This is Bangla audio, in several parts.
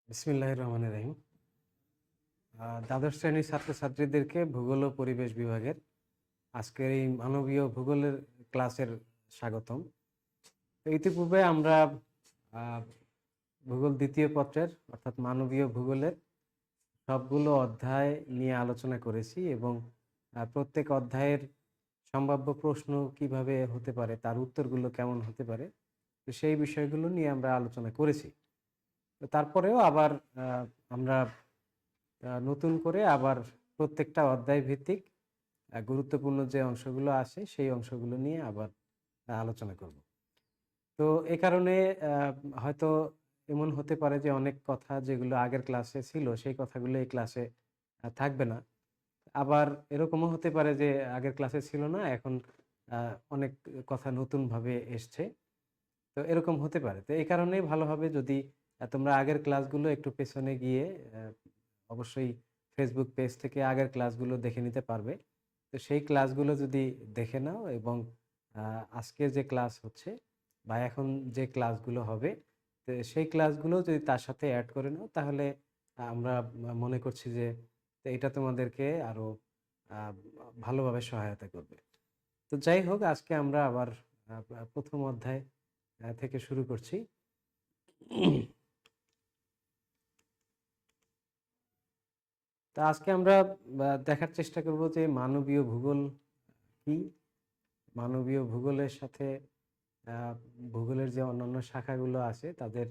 বিসমিল্লাহির রহমানির রহিম। দ্বাদশ শ্রেণীর ছাত্রছাত্রীদেরকে ভূগোল ও পরিবেশ বিভাগের আজকের এই মানবীয় ভূগোলের ক্লাসের স্বাগতম। তো ইতিপূর্বে আমরা আহ, ভূগোল দ্বিতীয় পত্রের অর্থাৎ মানবীয় ভূগোলের সবগুলো অধ্যায় নিয়ে আলোচনা করেছি এবং প্রত্যেক অধ্যায়ের সম্ভাব্য প্রশ্ন কিভাবে হতে পারে, তার উত্তরগুলো কেমন হতে পারে, তো সেই বিষয়গুলো নিয়ে আমরা আলোচনা করেছি। তো তারপরেও আবার আমরা নতুন করে আবার প্রত্যেকটা অধ্যায় ভিত্তিক গুরুত্বপূর্ণ যে অংশগুলো আসে সেই অংশগুলো নিয়ে আবার আলোচনা করব। তো এ কারণে হয়তো এমন হতে পারে যে অনেক কথা যেগুলো আগের ক্লাসে ছিল সেই কথাগুলো এই ক্লাসে থাকবে না। আবার এরকমও হতে পারে যে আগের ক্লাসে ছিল না, এখন অনেক কথা নতুনভাবে এসছে। তো এরকম হতে পারে। তো এই কারণেই ভালো হবে যদি তোমরা আগের ক্লাসগুলো একটু পেছনে গিয়ে অবশ্যই ফেসবুক পেজ থেকে আগের ক্লাসগুলো দেখে নিতে পারবে। তো সেই ক্লাসগুলো যদি দেখে নাও এবং আজকের যে ক্লাস হচ্ছে বা এখন যে ক্লাসগুলো হবে, তো সেই ক্লাসগুলো যদি তার সাথে অ্যাড করে নাও তাহলে আমরা মনে করছি যে তো এটা তোমাদেরকে আরো আহ, ভালোভাবে সহায়তা করবে। তো যাই হোক, আজকে আমরা আবার প্রথম অধ্যায় থেকে শুরু করছি। তা আজকে আমরা দেখার চেষ্টা করব যে মানবীয় ভূগোল কি, মানবীয় ভূগোলের সাথে আহ, ভূগোলের যে অন্যান্য শাখাগুলো আছে তাদের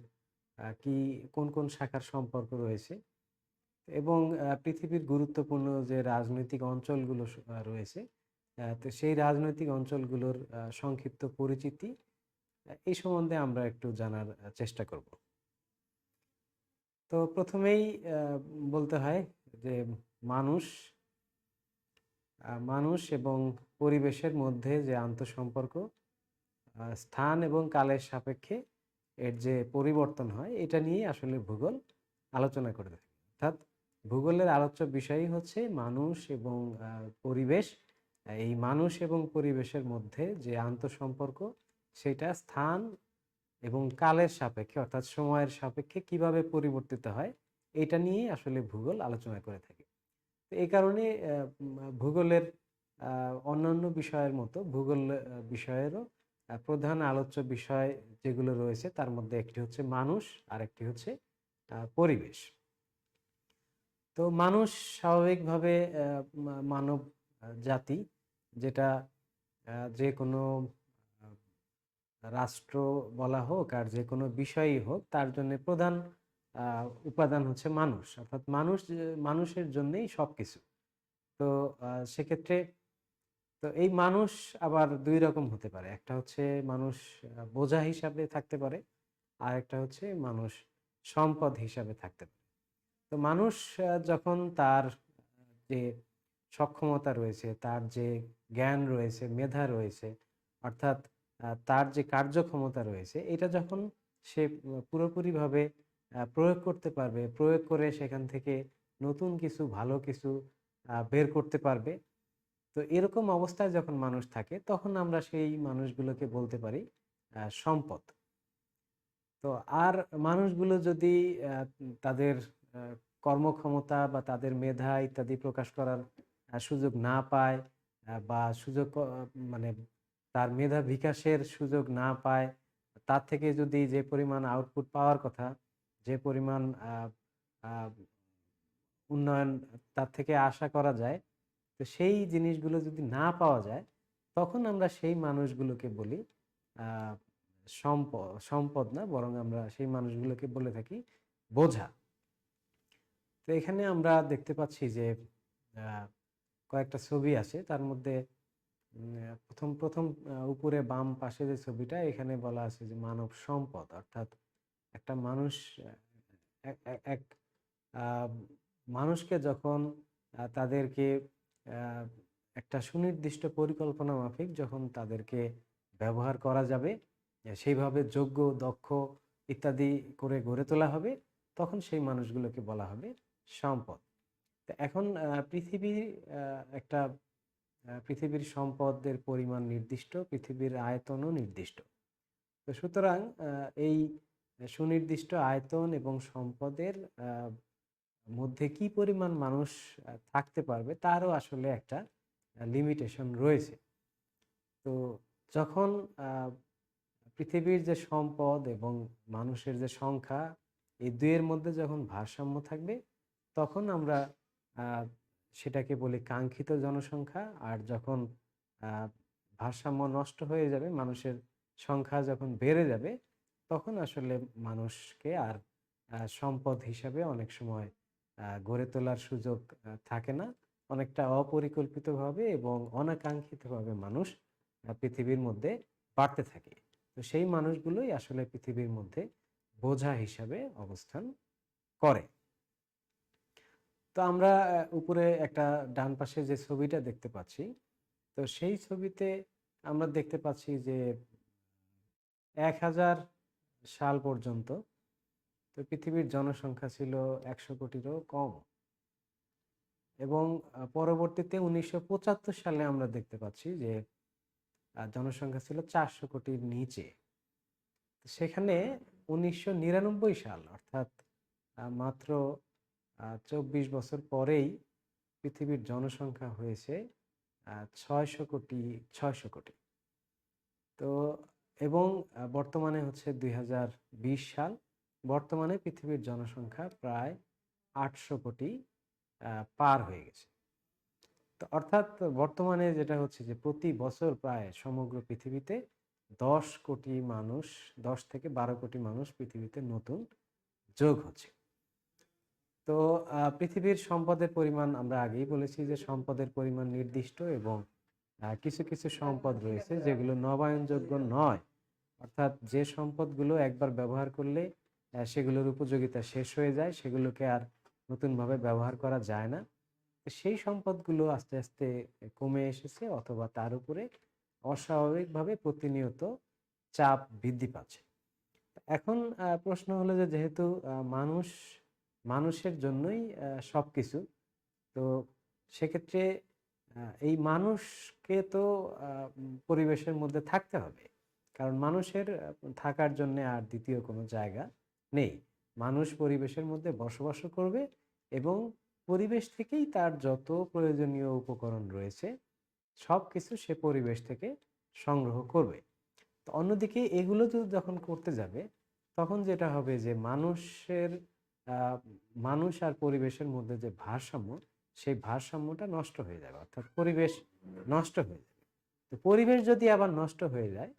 কি কোন কোন শাখার সম্পর্ক রয়েছে এবং পৃথিবীর গুরুত্বপূর্ণ যে রাজনৈতিক অঞ্চলগুলো রয়েছে, তো সেই রাজনৈতিক অঞ্চলগুলোর সংক্ষিপ্ত পরিচিতি, এই সম্বন্ধে আমরা একটু জানার চেষ্টা করব। তো প্রথমেই বলতে হয় যে মানুষ মানুষ এবং পরিবেশের মধ্যে যে আন্তঃসম্পর্ক, স্থান এবং কালের সাপেক্ষে এর যে পরিবর্তন হয়, এটা নিয়ে আসলে ভূগোল আলোচনা করে থাকে। অর্থাৎ ভূগোলের আলোচ্য বিষয়ই হচ্ছে মানুষ এবং পরিবেশ। এই মানুষ এবং পরিবেশের মধ্যে যে আন্তঃসম্পর্ক, সেটা স্থান এবং কালের সাপেক্ষে অর্থাৎ সময়ের সাপেক্ষে কিভাবে পরিবর্তিত হয়, এটা নিয়েই আসলে ভূগোল আলোচনা করে থাকে। তো এই কারণে ভূগোলের অন্যান্য বিষয়ের মতো ভূগোল বিষয়েরও প্রধান আলোচ্য বিষয় যেগুলো রয়েছে তার মধ্যে একটি হচ্ছে মানুষ আর একটি হচ্ছে পরিবেশ। তো মানুষ স্বাভাবিকভাবে মানব জাতি, যেটা যে কোনো আহ, রাষ্ট্র বলা হোক আর যে কোনো বিষয়ই হোক, তার জন্য প্রধান উপাদান হচ্ছে মানুষ। অর্থাৎ মানুষের জন্যই সবকিছু। তো সেক্ষেত্রে তো এই মানুষ আবার দুই রকম হতে পারে। একটা হচ্ছে মানুষ বোঝা হিসাবে থাকতে পারে, আর একটা হচ্ছে মানুষ সম্পদ হিসাবে থাকতে পারে। তো মানুষ যখন তার যে সক্ষমতা রয়েছে, তার যে জ্ঞান রয়েছে, মেধা রয়েছে, অর্থাৎ তার যে কার্যক্ষমতা রয়েছে, এটা যখন সে পুরোপুরিভাবে প্রয়োগ করতে পারবে, প্রয়োগ করে সেখান থেকে নতুন কিছু ভালো কিছু বের করতে পারবে, তো এরকম অবস্থায় যখন মানুষ থাকে তখন আমরা সেই মানুষগুলোকে বলতে পারি সম্পদ। তো আর মানুষগুলো যদি তাদের আহ, কর্মক্ষমতা বা তাদের মেধা ইত্যাদি প্রকাশ করার সুযোগ না পায়, বা মানে তার মেধা বিকাশের সুযোগ না পায়, তার থেকে যদি যে পরিমাণ আউটপুট পাওয়ার কথা, যে পরিমাণ আহ, উন্নয়ন তার থেকে আশা করা যায়, তো সেই জিনিসগুলো যদি না পাওয়া যায়, তখন আমরা সেই মানুষগুলোকে বলি আহ, সম্পদ না, বরং আমরা সেই মানুষগুলোকে বলে থাকি বোঝা। তো এখানে আমরা দেখতে পাচ্ছি যে আহ, কয়েকটা ছবি আছে, তার মধ্যে প্রথম প্রথম উপরে বাম পাশে যে ছবিটা, এখানে বলা আছে যে মানব সম্পদ, অর্থাৎ একটা মানুষ এক আহ, মানুষকে যখন তাদেরকে আহ, একটা সুনির্দিষ্ট পরিকল্পনা মাফিক যখন তাদেরকে ব্যবহার করা যাবে, সেইভাবে যোগ্য, দক্ষ ইত্যাদি করে গড়ে তোলা হবে, তখন সেই মানুষগুলোকে বলা হবে সম্পদ। তো এখন পৃথিবীর সম্পদের পরিমাণ নির্দিষ্ট, পৃথিবীর আয়তনও নির্দিষ্ট। তো সুতরাং এই সুনির্দিষ্ট আয়তন এবং সম্পদের মধ্যে কি পরিমাণ মানুষ থাকতে পারবে তারও আসলে একটা লিমিটেশন রয়েছে। তো যখন পৃথিবীর যে সম্পদ এবং মানুষের যে সংখ্যা, এই দুইয়ের মধ্যে যখন ভারসাম্য থাকবে, তখন আমরা আহ, সেটাকে বলি কাঙ্ক্ষিত জনসংখ্যা। আর যখন আহ, ভারসাম্য নষ্ট হয়ে যাবে, মানুষের সংখ্যা যখন বেড়ে যাবে, তখন আসলে মানুষকে আর সম্পদ হিসাবে অনেক সময় গড়ে তোলার সুযোগ থাকে না। অনেকটা অপরিকল্পিতভাবে এবং অনাকাঙ্ক্ষিতভাবে মানুষ পৃথিবীর মধ্যে বাড়তে থাকে। তো সেই মানুষগুলোই আসলে পৃথিবীর মধ্যে বোঝা হিসাবে অবস্থান করে। তো আমরা উপরে একটা ডান পাশে যে ছবিটা দেখতে পাচ্ছি, তো সেই ছবিতে আমরা দেখতে পাচ্ছি যে 1000 সাল পর্যন্ত তো পৃথিবীর জনসংখ্যা ছিল 100 কোটিরও কম। এবং পরবর্তীতে 1975 সালে আমরা দেখতে পাচ্ছি যে জনসংখ্যা ছিল 400 কোটির নিচে। সেখানে 1999 সাল, অর্থাৎ মাত্র 24 বছর পরেই পৃথিবীর জনসংখ্যা হয়েছে 600 কোটি, 600 কোটি। তো এবং বর্তমানে হচ্ছে 2020 সাল। বর্তমানে পৃথিবীর জনসংখ্যা প্রায় 800 কোটি পার হয়ে গেছে। তো অর্থাৎ বর্তমানে যেটা হচ্ছে যে প্রতি বছর প্রায় সমগ্র পৃথিবীতে 10 কোটি মানুষ, 10 থেকে 12 কোটি মানুষ পৃথিবীতে নতুন যোগ হচ্ছে। তো পৃথিবীর সম্পদের পরিমাণ আমরা আগেই বলেছি যে সম্পদের পরিমাণ নির্দিষ্ট, এবং কিছু কিছু সম্পদ রয়েছে যেগুলো নবায়নযোগ্য নয়। অর্থাৎ যে সম্পদগুলো একবার ব্যবহার করলে সেগুলোর উপযোগিতা শেষ হয়ে যায়, সেগুলোকে আর নতুনভাবে ব্যবহার করা যায় না। সেই সম্পদগুলো আস্তে আস্তে কমে এসেছে, অথবা তার উপরে অস্বাভাবিকভাবে প্রতিনিয়ত চাপ বৃদ্ধি পাচ্ছে। এখন প্রশ্ন হলো যে যেহেতু মানুষের জন্যই সবকিছু, তো সেক্ষেত্রে এই মানুষকে তো পরিবেশের মধ্যে থাকতে হবে, কারণ মানুষের থাকার জন্য আর দ্বিতীয় কোনো জায়গা নেই। মানুষ পরিবেশের মধ্যে বসবাস করবে এবং পরিবেশ থেকেই তার যত প্রয়োজনীয় উপকরণ রয়েছে সব কিছু সে পরিবেশ থেকে সংগ্রহ করবে। তো অন্যদিকে এগুলো যখন করতে যাবে, তখন যেটা হবে যে আহ, মানুষ আর পরিবেশের মধ্যে যে ভারসাম্য, সেই ভারসাম্যটা নষ্ট হয়ে যাবে, অর্থাৎ পরিবেশ নষ্ট হয়ে যাবে। তো পরিবেশ যদি আবার নষ্ট হয়ে যায়,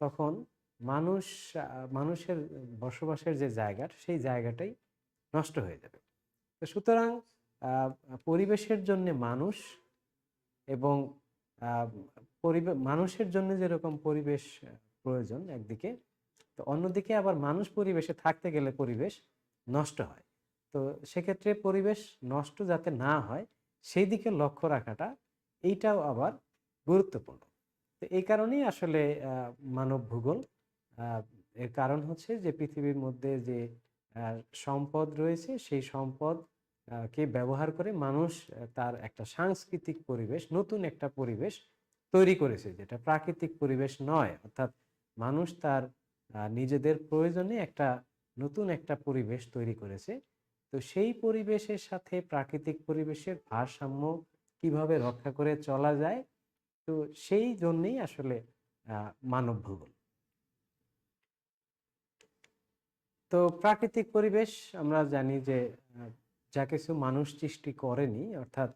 তখন মানুষ মানুষের বসবাসের যে জায়গাটা, সেই জায়গাটাই নষ্ট হয়ে যাবে। তো সুতরাং পরিবেশের জন্য মানুষ এবং মানুষের জন্য যেরকম পরিবেশ প্রয়োজন একদিকে, তো অন্যদিকে আবার মানুষ পরিবেশে থাকতে গেলে পরিবেশ নষ্ট হয়। তো সেক্ষেত্রে পরিবেশ নষ্ট যাতে না হয় সেই দিকে লক্ষ্য রাখাটা, এইটাও আবার গুরুত্বপূর্ণ। তো এই কারণেই আসলে মানব ভূগোল, আহ, এর কারণ হচ্ছে যে পৃথিবীর মধ্যে যে সম্পদ রয়েছে, সেই সম্পদ কে ব্যবহার করে মানুষ তার একটা সাংস্কৃতিক পরিবেশ, নতুন একটা পরিবেশ তৈরি করেছে, যেটা প্রাকৃতিক পরিবেশ নয়। অর্থাৎ মানুষ তার নিজেদের প্রয়োজনে একটা নতুন একটা পরিবেশ তৈরি করেছে। তো সেই পরিবেশের সাথে প্রাকৃতিক পরিবেশের ভারসাম্য কিভাবে রক্ষা করে চলা যায়, তো সেই জন্যেই আসলে মানব ভূগোল। তো প্রাকৃতিক পরিবেশ আমরা জানি যে যা কিছু মানুষ সৃষ্টি করেনি, অর্থাৎ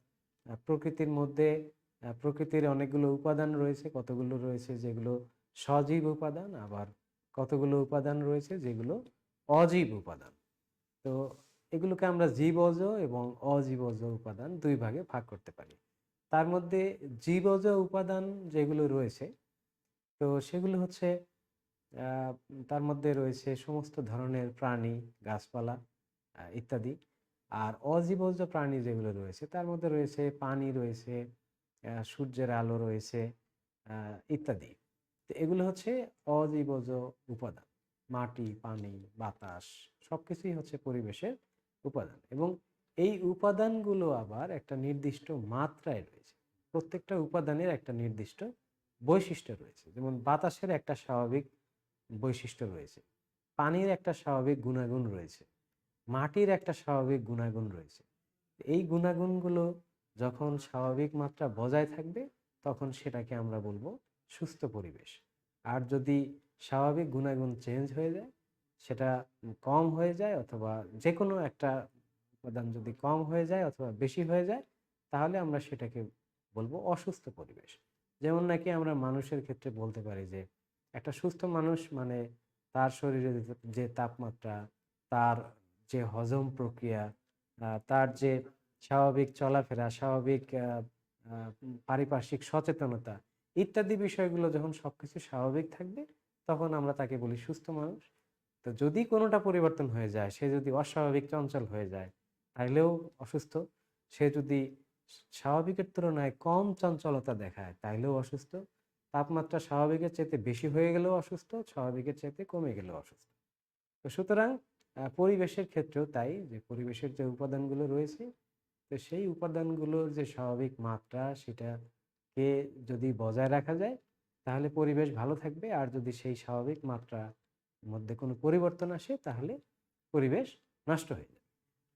প্রকৃতির মধ্যে প্রকৃতির অনেকগুলো উপাদান রয়েছে, কতগুলো রয়েছে যেগুলো সজীব উপাদান, আবার কতগুলো উপাদান রয়েছে যেগুলো অজীব উপাদান। তো এগুলোকে আমরা জীবজ এবং অজীবজ উপাদান দুই ভাগে ভাগ করতে পারি। তার মধ্যে জীবজ উপাদান যেগুলো রয়েছে, তো সেগুলো হচ্ছে তার মধ্যে রয়েছে সমস্ত ধরনের প্রাণী, গাছপালা ইত্যাদি। আর অজীবজ প্রাণী যেগুলো রয়েছে, তার মধ্যে রয়েছে পানি রয়েছে, সূর্যের আলো রয়েছে, ইত্যাদি। তো এগুলো হচ্ছে অজীবজ উপাদান। মাটি, পানি, বাতাস সবকিছুই হচ্ছে পরিবেশের উপাদান, এবং এই উপাদানগুলো আবার একটা নির্দিষ্ট মাত্রায় রয়েছে। প্রত্যেকটা উপাদানের একটা নির্দিষ্ট বৈশিষ্ট্য রয়েছে। যেমন বাতাসের একটা স্বাভাবিক বৈশিষ্ট্য রয়েছে, পানির একটা স্বাভাবিক গুণাগুণ রয়েছে, মাটির একটা স্বাভাবিক গুণাগুণ রয়েছে। এই গুণাগুণগুলো যখন স্বাভাবিক মাত্রা বজায় থাকবে তখন সেটাকে আমরা বলবো সুস্থ পরিবেশ। আর যদি স্বাভাবিক গুণাগুণ চেঞ্জ হয়ে যায়, সেটা কম হয়ে যায় অথবা যে কোনো একটা উপাদান যদি কম হয়ে যায় অথবা বেশি হয়ে যায়, তাহলে আমরা সেটাকে বলবো অসুস্থ পরিবেশ। যেমন নাকি আমরা মানুষের ক্ষেত্রে বলতে পারি যে একটা সুস্থ মানুষ মানে তার শরীরে যে তাপমাত্রা, তার যে হজম প্রক্রিয়া, তার যে স্বাভাবিক চলাফেরা, স্বাভাবিক পারিপার্শ্বিক সচেতনতা ইত্যাদি বিষয়গুলো যখন সবকিছু স্বাভাবিক থাকবে, তখন আমরা তাকে বলি সুস্থ মানুষ। তো যদি কোনোটা পরিবর্তন হয়ে যায়, সে যদি অস্বাভাবিক চঞ্চল হয়ে যায়, তাইলেও অসুস্থ। সে যদি স্বাভাবিকের তুলনায় কম চঞ্চলতা দেখায়, তাইলেও অসুস্থ। তাপমাত্রা স্বাভাবিকের চাইতে বেশি হয়ে গেলেও অসুস্থ, স্বাভাবিকের চাইতে কমে গেলেও অসুস্থ। তো সুতরাং পরিবেশের ক্ষেত্রেও তাই, যে পরিবেশের যে উপাদানগুলো রয়েছে, তো সেই উপাদানগুলোর যে স্বাভাবিক মাত্রা সেটাকে যদি বজায় রাখা যায়, তাহলে পরিবেশ ভালো থাকবে। আর যদি সেই স্বাভাবিক মাত্রার মধ্যে কোনো পরিবর্তন আসে, তাহলে পরিবেশ নষ্ট হয়ে যায়।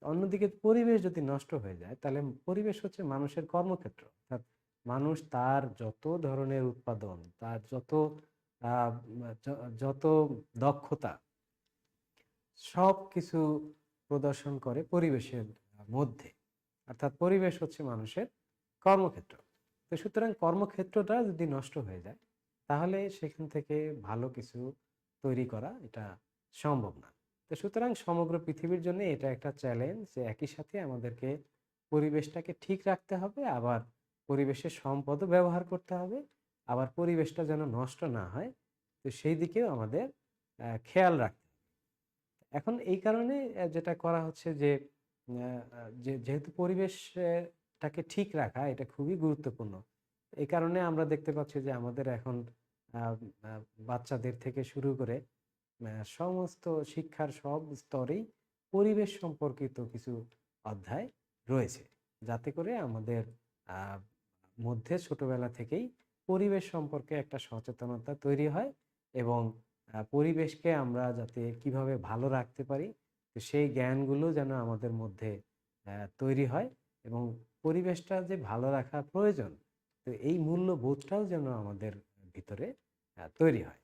অন্যদিকে পরিবেশ যদি নষ্ট হয়ে যায়, তাহলে পরিবেশ হচ্ছে মানুষের কর্মক্ষেত্র। অর্থাৎ মানুষ তার যত ধরনের উৎপাদন, তার আহ, যত দক্ষতা, সব কিছু প্রদর্শন করে পরিবেশের মধ্যে। অর্থাৎ পরিবেশ হচ্ছে মানুষের কর্মক্ষেত্র। তো সুতরাং কর্মক্ষেত্রটা যদি নষ্ট হয়ে যায়, তাহলে সেখান থেকে ভালো কিছু তৈরি করা এটা সম্ভব না। তো সুতরাং সমগ্র পৃথিবীর জন্য এটা একটা চ্যালেঞ্জ যে একই সাথে আমাদেরকে পরিবেশটাকে ঠিক রাখতে হবে, আবার পরিবেশের সম্পদও ব্যবহার করতে হবে, আবার পরিবেশটা যেন নষ্ট না হয়, তো সেই দিকেও আমাদের খেয়াল রাখতে। এখন এই কারণে যেটা করা হচ্ছে যে যেহেতু পরিবেশটাকে ঠিক রাখা এটা খুবই গুরুত্বপূর্ণ। এই কারণে আমরা দেখতে পাচ্ছি যে আমাদের এখন আহ, আহ, বাচ্চাদের থেকে শুরু করে সমস্ত শিক্ষার সব স্তরেই পরিবেশ সম্পর্কিত কিছু অধ্যায় রয়েছে, যাতে করে আমাদের আহ, মধ্যে ছোটবেলা থেকেই পরিবেশ সম্পর্কে একটা সচেতনতা তৈরি হয়, এবং পরিবেশকে আমরা যাতে কিভাবে ভালো রাখতে পারি, তো সেই জ্ঞানগুলো যেন আমাদের মধ্যে তৈরি হয়, এবং পরিবেশটা যে ভালো রাখা প্রয়োজন, তো এই মূল্যবোধটাও যেন আমাদের ভিতরে তৈরি হয়।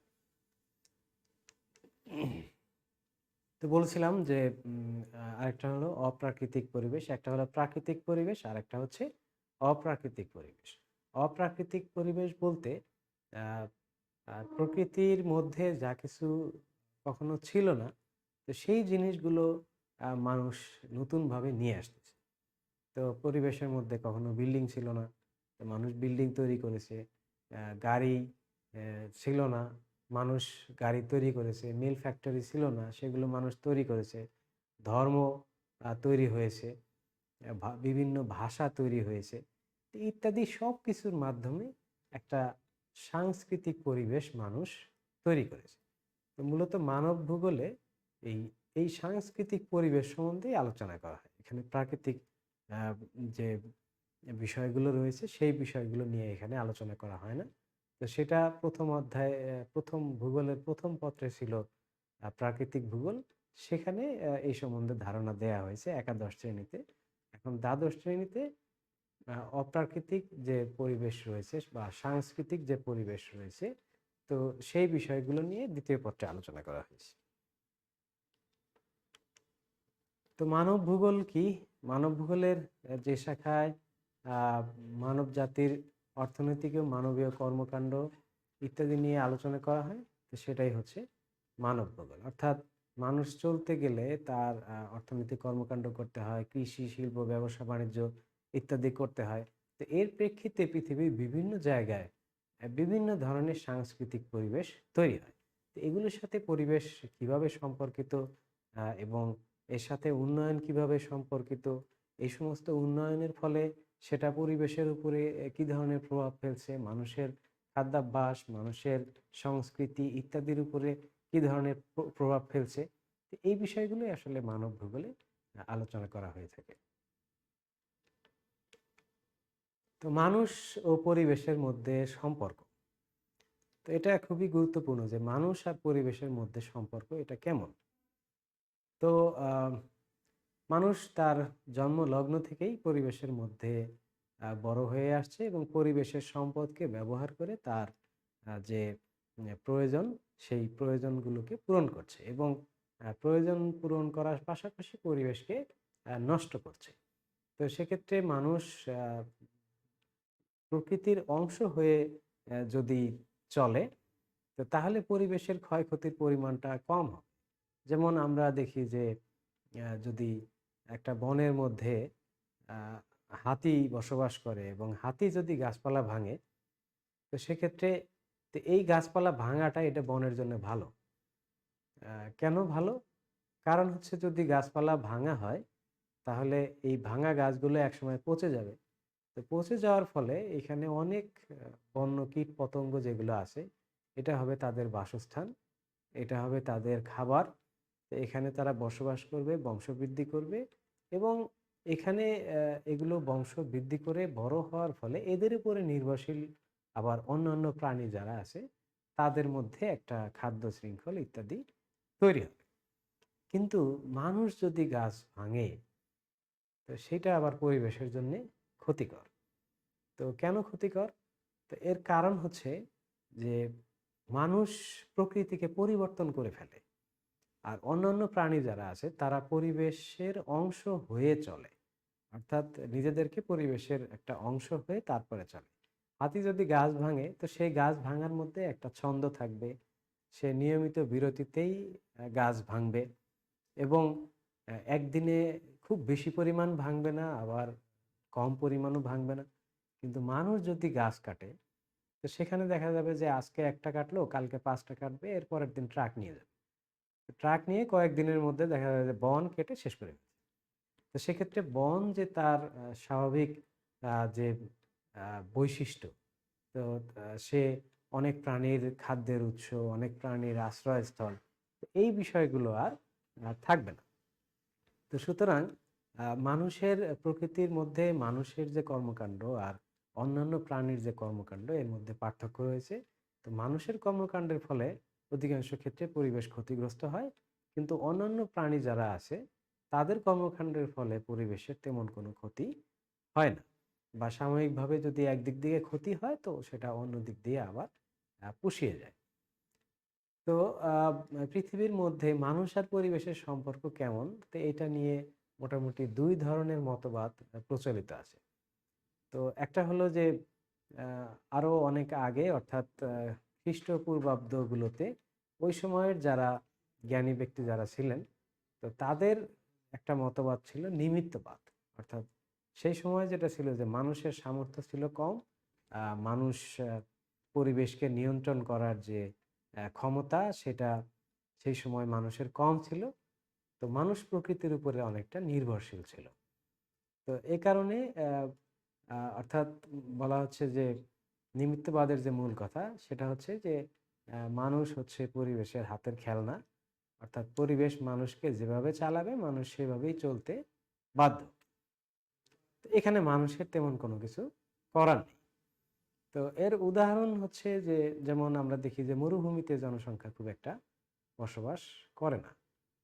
তো বলছিলাম যে আরেকটা হলো অপ্রাকৃতিক পরিবেশ, একটা হলো প্রাকৃতিক পরিবেশ, আর একটা হচ্ছে অপ্রাকৃতিক পরিবেশ। অপ্রাকৃতিক পরিবেশ বলতে আহ, প্রকৃতির মধ্যে যা কিছু কখনো ছিল না, তো সেই জিনিসগুলো মানুষ নতুনভাবে নিয়ে আসতেছে। তো পরিবেশের মধ্যে কখনো বিল্ডিং ছিল না, তো মানুষ বিল্ডিং তৈরি করেছে। গাড়ি ছিল না, মানুষ গাড়ি তৈরি করেছে। মিল ফ্যাক্টরি ছিল না, সেগুলো মানুষ তৈরি করেছে। ধর্ম তৈরি হয়েছে, বিভিন্ন ভাষা তৈরি হয়েছে, তো ইত্যাদি সব কিছুর মাধ্যমে একটা সাংস্কৃতিক পরিবেশ মানুষ তৈরি করেছে। তো মূলত মানব ভূগোলে এই এই সাংস্কৃতিক পরিবেশ সম্বন্ধেই আলোচনা করা হয়। এখানে প্রাকৃতিক আহ, যে বিষয়গুলো রয়েছে সেই বিষয়গুলো নিয়ে এখানে আলোচনা করা হয় না। তো সেটা প্রথম অধ্যায়, প্রথম ভূগোলের প্রথম পত্রে ছিল প্রাকৃতিক ভূগোল। সেখানে এই সম্বন্ধে ধারণা দেয়া হয়েছে একাদশ শ্রেণীতে। এখন দ্বাদশ শ্রেণীতে অপ্রাকৃতিক যে পরিবেশ রয়েছে বা সাংস্কৃতিক যে পরিবেশ রয়েছে, তো সেই বিষয়গুলো নিয়ে দ্বিতীয় পত্রে আলোচনা করা হয়েছে। তো মানব ভূগোল কি? মানব ভূগোলের যে শাখায় আহ, মানব জাতির অর্থনৈতিক ও মানবীয় কর্মকাণ্ড ইত্যাদি নিয়ে আলোচনা করা হয়, তো সেটাই হচ্ছে মানব ভূগোল। অর্থাৎ মানুষ চলতে গেলে তার অর্থনৈতিক কর্মকাণ্ড করতে হয়, কৃষি, শিল্প, ব্যবসা বাণিজ্য ইত্যাদি করতে হয়। তো এর প্রেক্ষিতে পৃথিবীর বিভিন্ন জায়গায় বিভিন্ন ধরনের সাংস্কৃতিক পরিবেশ তৈরি হয়। তো এগুলোর সাথে পরিবেশ কিভাবে সম্পর্কিত, এবং এর সাথে উন্নয়ন কিভাবে সম্পর্কিত, এই সমস্ত উন্নয়নের ফলে সেটা পরিবেশের উপরে কি ধরনের প্রভাব ফেলছে, মানুষের খাদ্যাভ্যাস, মানুষের সংস্কৃতি ইত্যাদির উপরে কি ধরনের প্রভাব ফেলছে, তো এই বিষয়গুলোই আসলে মানব ভূগোলে আলোচনা করা হয়ে থাকে। তো মানুষ ও পরিবেশের মধ্যে সম্পর্ক, তো এটা খুবই গুরুত্বপূর্ণ যে মানুষ আর পরিবেশের মধ্যে সম্পর্ক এটা কেমন। তো আহ, মানুষ তার জন্ম লগ্ন থেকেই পরিবেশের মধ্যে বড় হয়ে আসছে এবং পরিবেশের সম্পদকে ব্যবহার করে তার যে প্রয়োজন, সেই প্রয়োজনগুলোকে পূরণ করছে এবং প্রয়োজন পূরণ করার পাশাপাশি পরিবেশকে নষ্ট করছে। তো সেক্ষেত্রে মানুষ আহ, প্রকৃতির অংশ হয়ে যদি চলে, তো তাহলে পরিবেশের ক্ষয়ক্ষতির পরিমাণটা কম হবে। যেমন আমরা দেখি যে যদি একটা বনের মধ্যে আহ, হাতি বসবাস করে এবং হাতি যদি গাছপালা ভাঙে, তো সেক্ষেত্রে তো এই গাছপালা ভাঙাটা এটা বনের জন্য ভালো। কেন ভালো? কারণ হচ্ছে যদি গাছপালা ভাঙা হয় তাহলে এই ভাঙা গাছগুলো একসময় পচে যাবে। তো পচে যাওয়ার ফলে এখানে অনেক বন্য কীট পতঙ্গ যেগুলো আছে, এটা হবে তাদের বাসস্থান, এটা হবে তাদের খাবার। তো এখানে তারা বসবাস করবে, বংশবৃদ্ধি করবে এবং এখানে এগুলো বংশ বৃদ্ধি করে বড় হওয়ার ফলে এদের উপরে নির্ভরশীল আবার অন্যান্য প্রাণী যারা আছে তাদের মধ্যে একটা খাদ্য শৃঙ্খল ইত্যাদি তৈরি হবে। কিন্তু মানুষ যদি গাছ ভাঙে, তো সেটা আবার পরিবেশের জন্য ক্ষতিকর। তো কেন ক্ষতিকর? তো এর কারণ হচ্ছে যে মানুষ প্রকৃতিকে পরিবর্তন করে ফেলে আর অন্যান্য প্রাণী যারা আছে তারা পরিবেশের অংশ হয়ে চলে, অর্থাৎ নিজেদেরকে পরিবেশের একটা অংশ হয়ে তারপরে চলে। হাতি যদি গাছ ভাঙে তো সেই গাছ ভাঙার মধ্যে একটা ছন্দ থাকবে, সে নিয়মিত বিরতিতেই গাছ ভাঙবে এবং একদিনে খুব বেশি পরিমাণ ভাঙবে না, আবার কম পরিমাণও ভাঙবে না। কিন্তু মানুষ যদি গাছ কাটে, তো সেখানে দেখা যাবে যে আজকে একটা কাটলো, কালকে 5টা কাটবে, এর পরের দিন ট্রাক নিয়ে যাবে। ট্রাক নিয়ে কয়েকদিনের মধ্যে দেখা যাবে যে বন কেটে শেষ করে ফেলছে। তো সেক্ষেত্রে বন যে তার স্বাভাবিক যে বৈশিষ্ট্য, তো সে অনেক প্রাণীর খাদ্যের উৎস, অনেক প্রাণীর আশ্রয়স্থল, তো এই বিষয়গুলো আর থাকবে না। তো সুতরাং মানুষের প্রকৃতির মধ্যে মানুষের যে কর্মকাণ্ড আর অন্যান্য প্রাণীর যে কর্মকাণ্ড এর মধ্যে পার্থক্য রয়েছে। তো মানুষের কর্মকাণ্ডের ফলে অধিকাংশ ক্ষেত্রে পরিবেশ ক্ষতিগ্রস্ত হয়, কিন্তু অন্যান্য প্রাণী যারা আছে তাদের কর্মকাণ্ডের ফলে পরিবেশের তেমন কোনো ক্ষতি হয় না, বা সাময়িকভাবে যদি একদিক দিয়ে ক্ষতি হয় তো সেটা অন্য দিক দিয়ে আবার পুষিয়ে যায়। তো পৃথিবীর মধ্যে মানুষ আর পরিবেশের সম্পর্ক কেমন, তো এটা নিয়ে মোটামুটি দুই ধরনের মতবাদ প্রচলিত আছে। তো একটা হলো যে আরো অনেক আগে, অর্থাৎ খ্রিস্টপূর্বাব্দগুলোতে ওই সময়ের যারা জ্ঞানী ব্যক্তি যারা ছিলেন, তো তাদের একটা মতবাদ ছিল নিমিত্তবাদ। অর্থাৎ সেই সময় যেটা ছিল যে মানুষের সামর্থ্য ছিল কম, মানুষ পরিবেশকে নিয়ন্ত্রণ করার যে ক্ষমতা সেটা সেই সময় মানুষের কম ছিল। তো মানুষ প্রকৃতির উপরে অনেকটা নির্ভরশীল ছিল। তো এই কারণে অর্থাৎ বলা হচ্ছে যে নিমিত্তবাদের যে মূল কথা সেটা হচ্ছে যে মানুষ হচ্ছে পরিবেশের হাতের খেলনা, অর্থাৎ পরিবেশ মানুষকে যেভাবে চালাবে মানুষ সেভাবেই চলতে বাধ্য। তো এখানে মানুষের তেমন কোনো কিছু করার নেই। তো এর উদাহরণ হচ্ছে যে যেমন আমরা দেখি যে মরুভূমিতে জনসংখ্যা খুব একটা বসবাস করে না,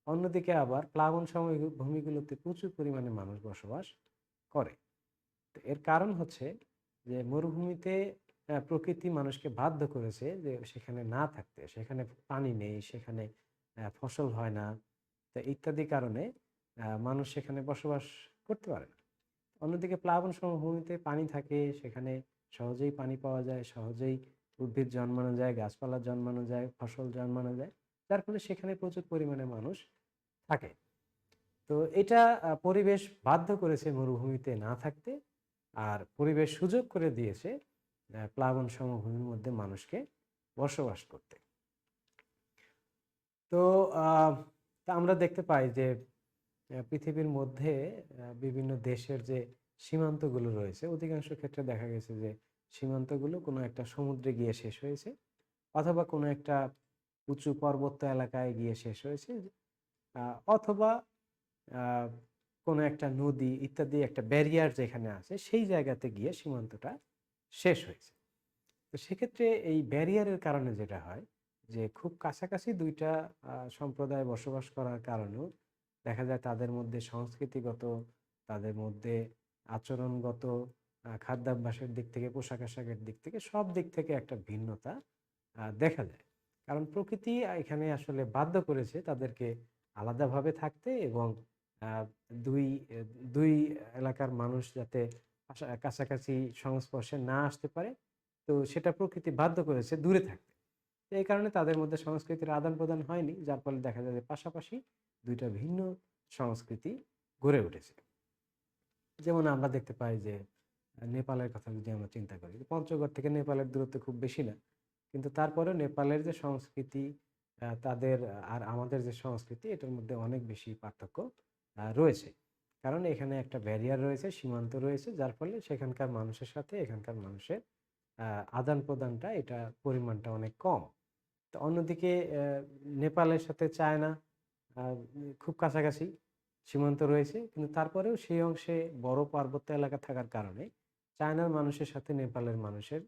অন্যদিকে আবার প্লাবন সমভূমিগুলোতে প্রচুর পরিমাণে মানুষ বসবাস করে। তো এর কারণ হচ্ছে যে মরুভূমিতে প্রকৃতি মানুষকে বাধ্য করেছে যে সেখানে না থাকতে, সেখানে পানি নেই, সেখানে ফসল হয় না, তো ইত্যাদি কারণে মানুষ সেখানে বসবাস করতে পারে না। অন্যদিকে প্লাবন সমভূমিতে পানি থাকে, সেখানে সহজেই পানি পাওয়া যায়, সহজেই উদ্ভিদ জন্মানো যায়, গাছপালা জন্মানো যায়, ফসল জন্মানো যায়, যার ফলে সেখানে প্রচুর পরিমাণে মানুষ থাকে। তো এটা পরিবেশ বাধ্য করেছে মরুভূমিতে না থাকতে, আর পরিবেশ সুযোগ করে দিয়েছে প্লাবন সমভূমির মধ্যে মানুষকে বসবাস করতে। তো আহ, তা আমরা দেখতে পাই যে পৃথিবীর মধ্যে বিভিন্ন দেশের যে সীমান্তগুলো রয়েছে অধিকাংশ ক্ষেত্রে দেখা গেছে যে সীমান্তগুলো কোনো একটা সমুদ্রে গিয়ে শেষ হয়েছে, অথবা কোনো একটা উঁচু পার্বত্য এলাকায় গিয়ে শেষ হয়েছে, অথবা আহ, কোনো একটা নদী ইত্যাদি একটা ব্যারিয়ার যেখানে আছে সেই জায়গাতে গিয়ে সীমান্তটা শেষ হয়েছে। তো তো সেক্ষেত্রে এই ব্যারিয়ারের কারণে যেটা হয় যে খুব কাছাকাছি ২ টা সম্প্রদায় বসবাস করার কারণেও দেখা যায় তাদের মধ্যে সংস্কৃতিগত, তাদের মধ্যে আচরণগত, খাদ্যাভ্যাসের দিক থেকে, পোশাক-আশাকের দিক থেকে, সব দিক থেকে একটা ভিন্নতা দেখা যায়। কারণ প্রকৃতি এখানে আসলে বাধ্য করেছে তাদেরকে আলাদাভাবে থাকতে এবং আ ২ এ ২ এলাকার মানুষ যাতে কাছাকাছি সংস্পর্শে না আসতে পারে, তো সেটা প্রকৃতি বাধ্য করেছে দূরে থাকতে। তো এই কারণে তাদের মধ্যে সংস্কৃতির আদান-প্রদান হয়নি। যার ফলে দেখা যায় যে পাশাপাশি ২ টা ভিন্ন সংস্কৃতি গড়ে উঠেছে। যেমন আমরা দেখতে পাই যে নেপালের কথা যদি আমরা চিন্তা করি, পঞ্চগড় থেকে নেপালের দূরত্ব খুব বেশি না। কিন্তু তারপরেও নেপালের যে সংস্কৃতি, তাদের আর আমাদের যে সংস্কৃতি, এটার মধ্যে অনেক বেশি পার্থক্য রয়েছে। কারণ এখানে একটা ব্যারিয়ার রয়েছে, সীমান্ত রয়েছে, যার ফলে সেখানকার মানুষের সাথে এখানকার মানুষের আ আদান-প্রদানটা, এটার পরিমাণটা অনেক কম। তো অন্যদিকে নেপালের সাথে চায়না খুব কাছাকাছি সীমান্ত রয়েছে। কিন্তু তারপরেও সেই অংশে বড় পার্বত্য এলাকা থাকার কারণে চায়নার মানুষের সাথে নেপালের মানুষের